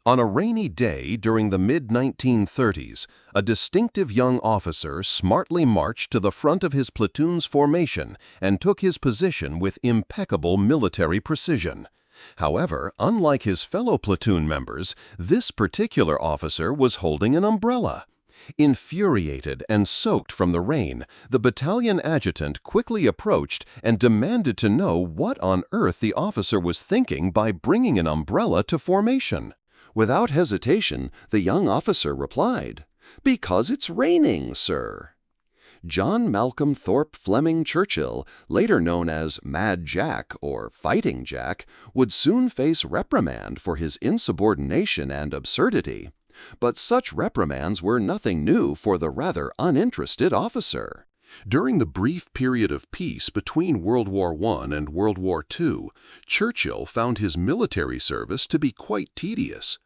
On a rainy day during the mid-1930s, a distinctive young officer smartly marched to the front of his platoon's formation and took his position with impeccable military precision. However, unlike his fellow platoon members, this particular officer was holding an umbrella. Infuriated and soaked from the rain, the battalion adjutant quickly approached and demanded to know what on earth the officer was thinking by bringing an umbrella to formation. Without hesitation, the young officer replied, "Because it's raining, sir." John Malcolm Thorpe Fleming Churchill, later known as Mad Jack or Fighting Jack, would soon face reprimand for his insubordination and absurdity. But such reprimands were nothing new for the rather uninterested officer. During the brief period of peace between World War I and World War II, Churchill found his military service to be quite tedious.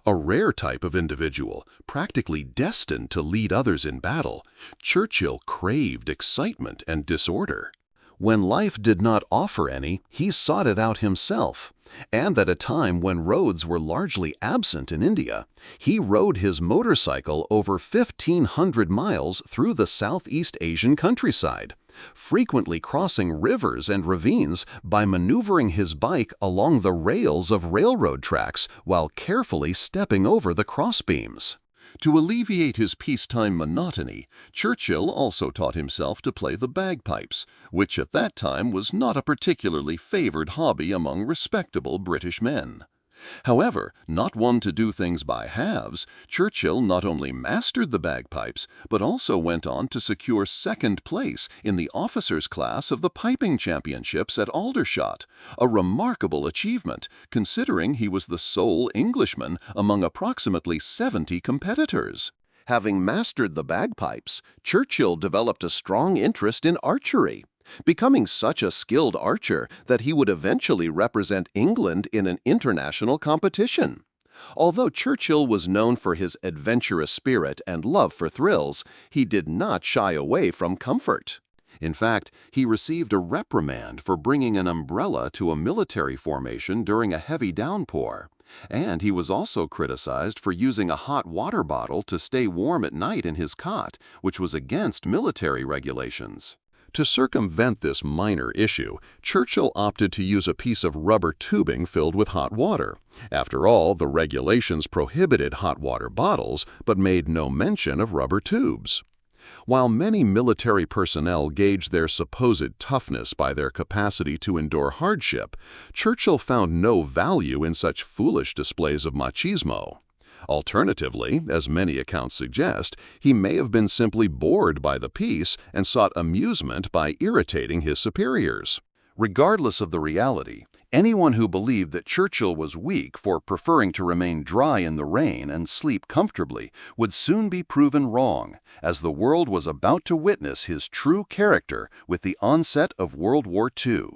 A rare type of individual, practically destined to lead others in battle, Churchill craved excitement and disorder. When life did not offer any, he sought it out himself. And at a time when roads were largely absent in India, he rode his motorcycle over 1,500 miles through the Southeast Asian countryside, frequently crossing rivers and ravines by maneuvering his bike along the rails of railroad tracks while carefully stepping over the crossbeams. To alleviate his peacetime monotony, Churchill also taught himself to play the bagpipes, which at that time was not a particularly favored hobby among respectable British men. However, not one to do things by halves, Churchill not only mastered the bagpipes, but also went on to secure second place in the officers' class of the piping championships at Aldershot, a remarkable achievement considering he was the sole Englishman among approximately 70 competitors. Having mastered the bagpipes, Churchill developed a strong interest in archery, becoming such a skilled archer that he would eventually represent England in an international competition. Although Churchill was known for his adventurous spirit and love for thrills, he did not shy away from comfort. In fact, he received a reprimand for bringing an umbrella to a military formation during a heavy downpour. And he was also criticized for using a hot water bottle to stay warm at night in his cot, which was against military regulations. To circumvent this minor issue, Churchill opted to use a piece of rubber tubing filled with hot water. After all, the regulations prohibited hot water bottles, but made no mention of rubber tubes. While many military personnel gauged their supposed toughness by their capacity to endure hardship, Churchill found no value in such foolish displays of machismo. Alternatively, as many accounts suggest, he may have been simply bored by the peace and sought amusement by irritating his superiors. Regardless of the reality, anyone who believed that Churchill was weak for preferring to remain dry in the rain and sleep comfortably would soon be proven wrong, as the world was about to witness his true character with the onset of World War II.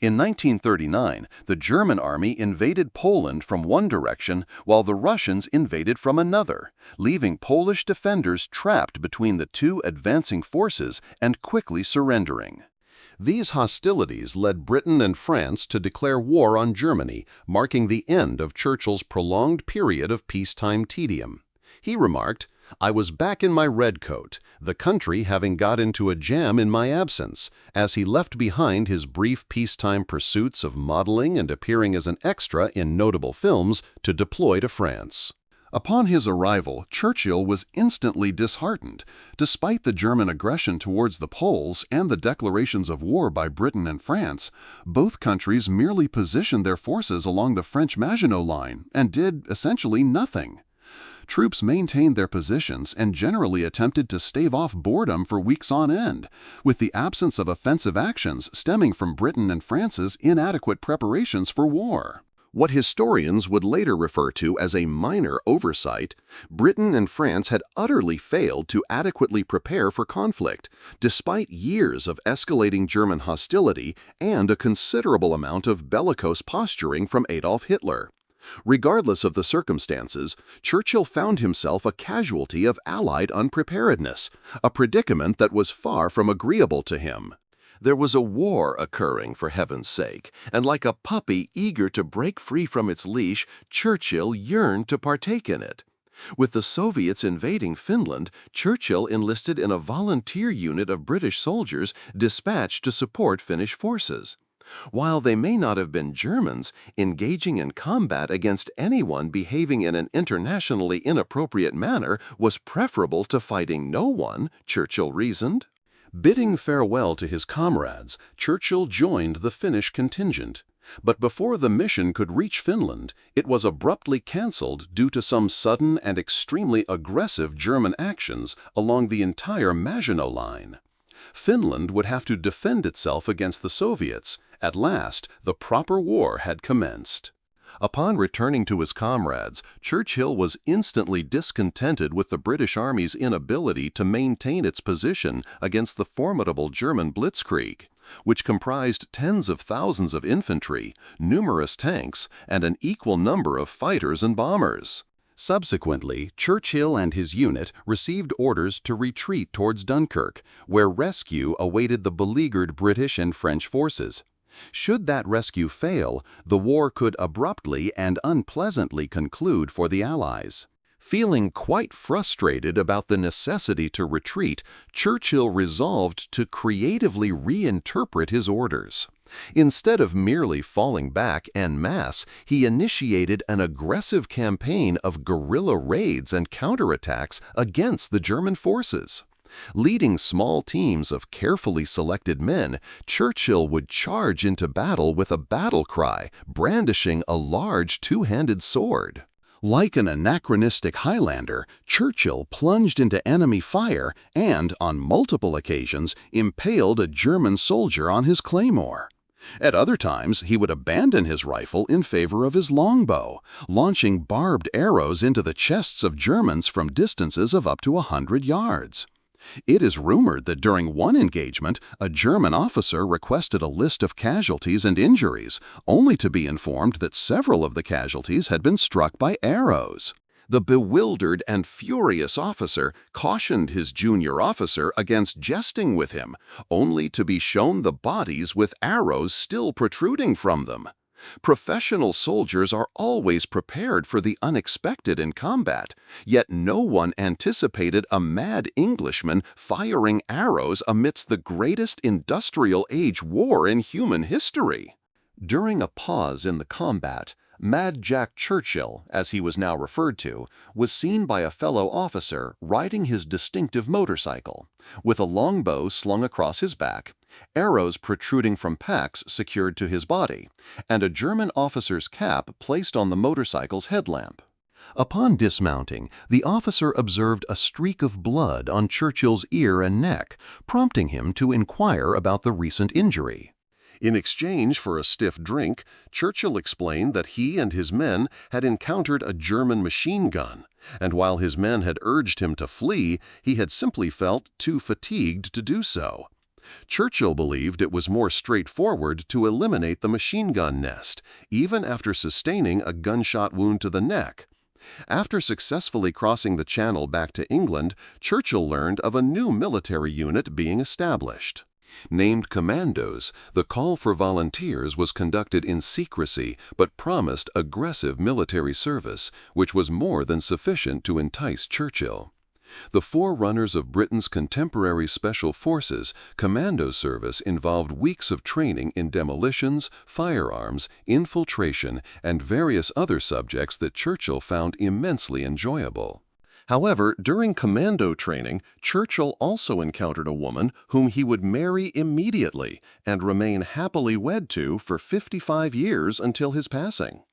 In 1939, the German army invaded Poland from one direction while the Russians invaded from another, leaving Polish defenders trapped between the two advancing forces and quickly surrendering. These hostilities led Britain and France to declare war on Germany, marking the end of Churchill's prolonged period of peacetime tedium. He remarked, "I was back in my red coat, the country having got into a jam in my absence," as he left behind his brief peacetime pursuits of modeling and appearing as an extra in notable films to deploy to France. Upon his arrival, Churchill was instantly disheartened. Despite the German aggression towards the Poles and the declarations of war by Britain and France, both countries merely positioned their forces along the French Maginot Line and did essentially nothing. Troops maintained their positions and generally attempted to stave off boredom for weeks on end, with the absence of offensive actions stemming from Britain and France's inadequate preparations for war. What historians would later refer to as a minor oversight, Britain and France had utterly failed to adequately prepare for conflict, despite years of escalating German hostility and a considerable amount of bellicose posturing from Adolf Hitler. Regardless of the circumstances, Churchill found himself a casualty of Allied unpreparedness, a predicament that was far from agreeable to him. There was a war occurring, for heaven's sake, and like a puppy eager to break free from its leash, Churchill yearned to partake in it. With the Soviets invading Finland, Churchill enlisted in a volunteer unit of British soldiers dispatched to support Finnish forces. While they may not have been Germans, engaging in combat against anyone behaving in an internationally inappropriate manner was preferable to fighting no one, Churchill reasoned. Bidding farewell to his comrades, Churchill joined the Finnish contingent. But before the mission could reach Finland, it was abruptly cancelled due to some sudden and extremely aggressive German actions along the entire Maginot Line. Finland would have to defend itself against the Soviets. At last, the proper war had commenced. Upon returning to his comrades, Churchill was instantly discontented with the British Army's inability to maintain its position against the formidable German blitzkrieg, which comprised tens of thousands of infantry, numerous tanks, and an equal number of fighters and bombers. Subsequently, Churchill and his unit received orders to retreat towards Dunkirk, where rescue awaited the beleaguered British and French forces. Should that rescue fail, the war could abruptly and unpleasantly conclude for the Allies. Feeling quite frustrated about the necessity to retreat, Churchill resolved to creatively reinterpret his orders. Instead of merely falling back en masse, he initiated an aggressive campaign of guerrilla raids and counterattacks against the German forces. Leading small teams of carefully selected men, Churchill would charge into battle with a battle cry, brandishing a large two-handed sword. Like an anachronistic Highlander, Churchill plunged into enemy fire and, on multiple occasions, impaled a German soldier on his claymore. At other times, he would abandon his rifle in favor of his longbow, launching barbed arrows into the chests of Germans from distances of up to 100 yards. It is rumored that during one engagement, a German officer requested a list of casualties and injuries, only to be informed that several of the casualties had been struck by arrows. The bewildered and furious officer cautioned his junior officer against jesting with him, only to be shown the bodies with arrows still protruding from them. Professional soldiers are always prepared for the unexpected in combat, yet no one anticipated a mad Englishman firing arrows amidst the greatest industrial age war in human history. During a pause in the combat, Mad Jack Churchill, as he was now referred to, was seen by a fellow officer riding his distinctive motorcycle, with a longbow slung across his back, arrows protruding from packs secured to his body, and a German officer's cap placed on the motorcycle's headlamp. Upon dismounting, the officer observed a streak of blood on Churchill's ear and neck, prompting him to inquire about the recent injury. In exchange for a stiff drink, Churchill explained that he and his men had encountered a German machine gun, and while his men had urged him to flee, he had simply felt too fatigued to do so. Churchill believed it was more straightforward to eliminate the machine gun nest, even after sustaining a gunshot wound to the neck. After successfully crossing the Channel back to England, Churchill learned of a new military unit being established. Named Commandos, the call for volunteers was conducted in secrecy but promised aggressive military service, which was more than sufficient to entice Churchill. The forerunners of Britain's contemporary special forces, commando service involved weeks of training in demolitions, firearms, infiltration, and various other subjects that Churchill found immensely enjoyable. However, during commando training, Churchill also encountered a woman whom he would marry immediately and remain happily wed to for 55 years until his passing.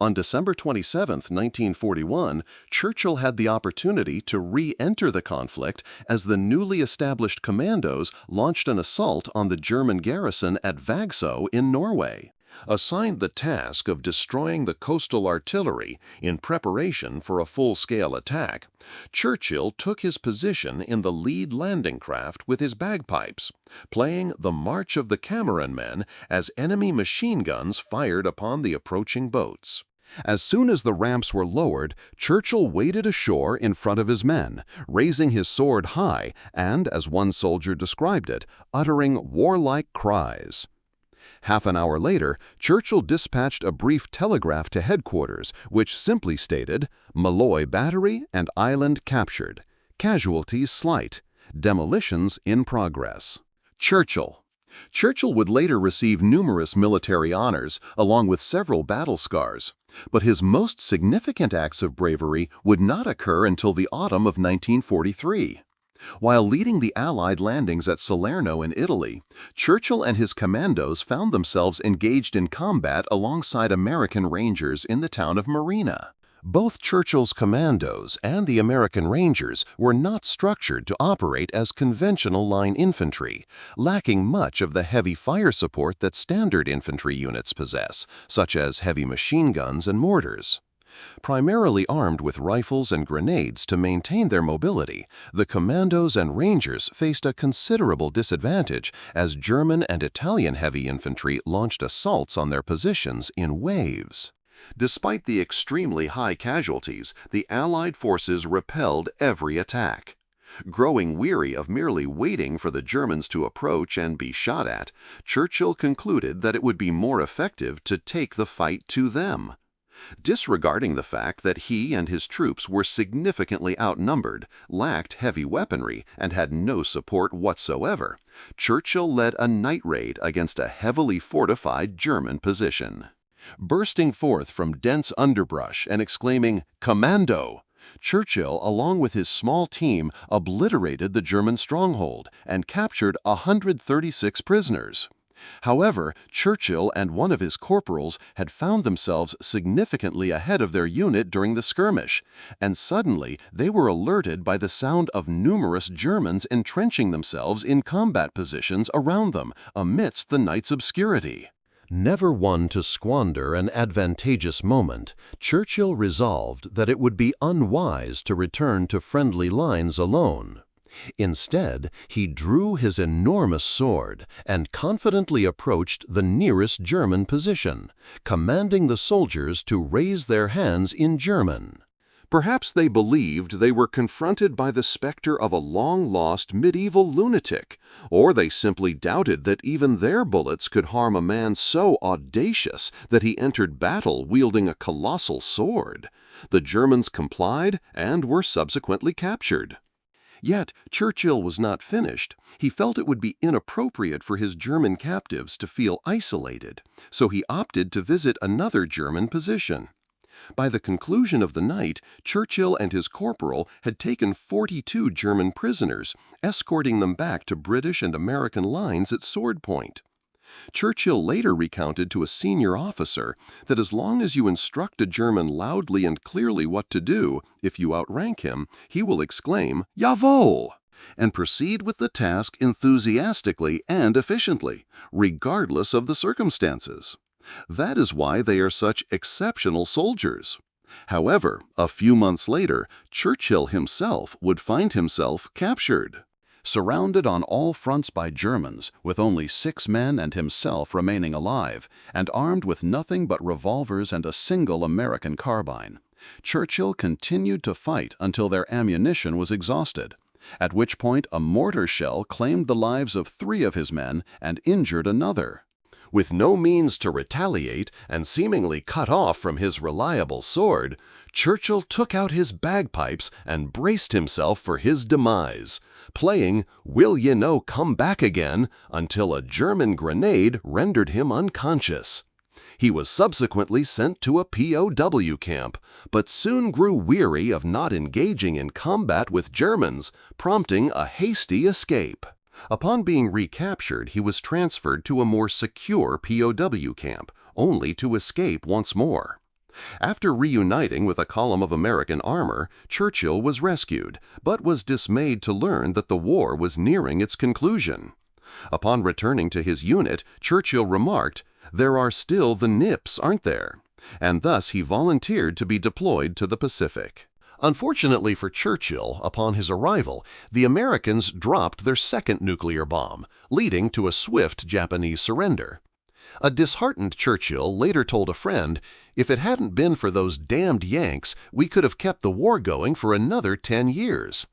On December 27, 1941, Churchill had the opportunity to re-enter the conflict as the newly established commandos launched an assault on the German garrison at Vagsø in Norway. Assigned the task of destroying the coastal artillery in preparation for a full-scale attack, Churchill took his position in the lead landing craft with his bagpipes, playing the March of the Cameron Men as enemy machine guns fired upon the approaching boats. As soon as the ramps were lowered, Churchill waded ashore in front of his men, raising his sword high and, as one soldier described it, uttering warlike cries. Half an hour later, Churchill dispatched a brief telegraph to headquarters, which simply stated, "Malloy Battery and Island captured. Casualties slight. Demolitions in progress." Churchill would later receive numerous military honors, along with several battle scars. But his most significant acts of bravery would not occur until the autumn of 1943. While leading the Allied landings at Salerno in Italy, Churchill and his commandos found themselves engaged in combat alongside American Rangers in the town of Marina. Both Churchill's commandos and the American Rangers were not structured to operate as conventional line infantry, lacking much of the heavy fire support that standard infantry units possess, such as heavy machine guns and mortars. Primarily armed with rifles and grenades to maintain their mobility, the commandos and Rangers faced a considerable disadvantage as German and Italian heavy infantry launched assaults on their positions in waves. Despite the extremely high casualties, the Allied forces repelled every attack. Growing weary of merely waiting for the Germans to approach and be shot at, Churchill concluded that it would be more effective to take the fight to them. Disregarding the fact that he and his troops were significantly outnumbered, lacked heavy weaponry, and had no support whatsoever, Churchill led a night raid against a heavily fortified German position. Bursting forth from dense underbrush and exclaiming, "Commando!" Churchill, along with his small team, obliterated the German stronghold and captured 136 prisoners. However, Churchill and one of his corporals had found themselves significantly ahead of their unit during the skirmish, and suddenly they were alerted by the sound of numerous Germans entrenching themselves in combat positions around them amidst the night's obscurity. Never one to squander an advantageous moment, Churchill resolved that it would be unwise to return to friendly lines alone. Instead, he drew his enormous sword and confidently approached the nearest German position, commanding the soldiers to raise their hands in German. Perhaps they believed they were confronted by the specter of a long-lost medieval lunatic, or they simply doubted that even their bullets could harm a man so audacious that he entered battle wielding a colossal sword. The Germans complied and were subsequently captured. Yet Churchill was not finished. He felt it would be inappropriate for his German captives to feel isolated, so he opted to visit another German position. By the conclusion of the night, Churchill and his corporal had taken 42 German prisoners, escorting them back to British and American lines at sword point. Churchill later recounted to a senior officer that as long as you instruct a German loudly and clearly what to do, if you outrank him, he will exclaim, "Jawohl!" and proceed with the task enthusiastically and efficiently, regardless of the circumstances. That is why they are such exceptional soldiers. However, a few months later, Churchill himself would find himself captured. Surrounded on all fronts by Germans, with only 6 men and himself remaining alive, and armed with nothing but revolvers and a single American carbine, Churchill continued to fight until their ammunition was exhausted, at which point a mortar shell claimed the lives of 3 of his men and injured another. With no means to retaliate and seemingly cut off from his reliable sword, Churchill took out his bagpipes and braced himself for his demise, playing "Will Ye No Come Back Again" until a German grenade rendered him unconscious. He was subsequently sent to a POW camp, but soon grew weary of not engaging in combat with Germans, prompting a hasty escape. Upon being recaptured, he was transferred to a more secure POW camp, only to escape once more. After reuniting with a column of American armor, Churchill was rescued, but was dismayed to learn that the war was nearing its conclusion. Upon returning to his unit, Churchill remarked, "There are still the nips, aren't there?" And thus he volunteered to be deployed to the Pacific. Unfortunately for Churchill, upon his arrival, the Americans dropped their second nuclear bomb, leading to a swift Japanese surrender. A disheartened Churchill later told a friend, "If it hadn't been for those damned Yanks, we could have kept the war going for another 10 years."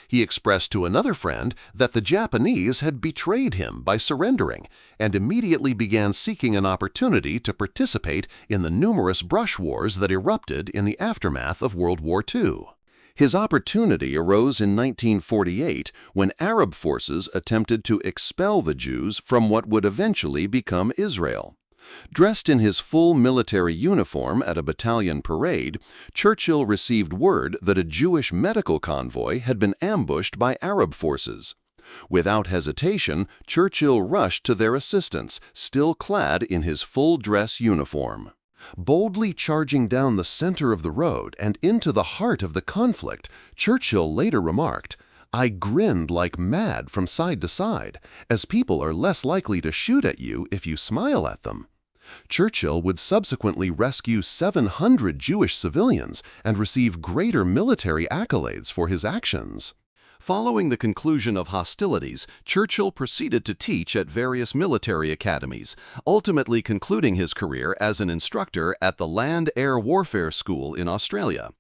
He expressed to another friend that the Japanese had betrayed him by surrendering, and immediately began seeking an opportunity to participate in the numerous brush wars that erupted in the aftermath of World War II. His opportunity arose in 1948 when Arab forces attempted to expel the Jews from what would eventually become Israel. Dressed in his full military uniform at a battalion parade, Churchill received word that a Jewish medical convoy had been ambushed by Arab forces. Without hesitation, Churchill rushed to their assistance, still clad in his full-dress uniform. Boldly charging down the center of the road and into the heart of the conflict, Churchill later remarked, "I grinned like mad from side to side, as people are less likely to shoot at you if you smile at them." Churchill would subsequently rescue 700 Jewish civilians and receive greater military accolades for his actions. Following the conclusion of hostilities, Churchill proceeded to teach at various military academies, ultimately concluding his career as an instructor at the Land-Air Warfare School in Australia.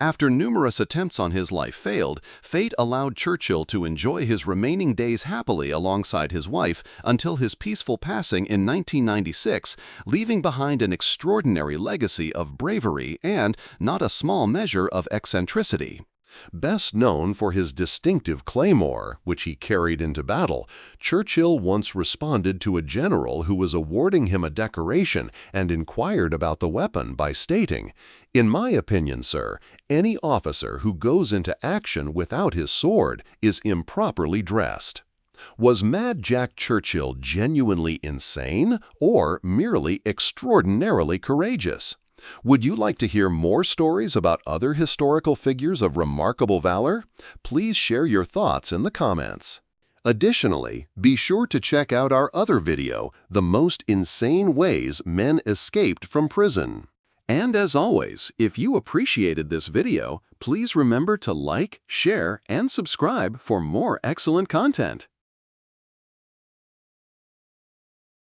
After numerous attempts on his life failed, fate allowed Churchill to enjoy his remaining days happily alongside his wife until his peaceful passing in 1996, leaving behind an extraordinary legacy of bravery and not a small measure of eccentricity. Best known for his distinctive claymore, which he carried into battle, Churchill once responded to a general who was awarding him a decoration and inquired about the weapon by stating, "In my opinion, sir, any officer who goes into action without his sword is improperly dressed." Was Mad Jack Churchill genuinely insane or merely extraordinarily courageous? Would you like to hear more stories about other historical figures of remarkable valor? Please share your thoughts in the comments. Additionally, be sure to check out our other video, The Most Insane Ways Men Escaped from Prison. And as always, if you appreciated this video, please remember to like, share, and subscribe for more excellent content.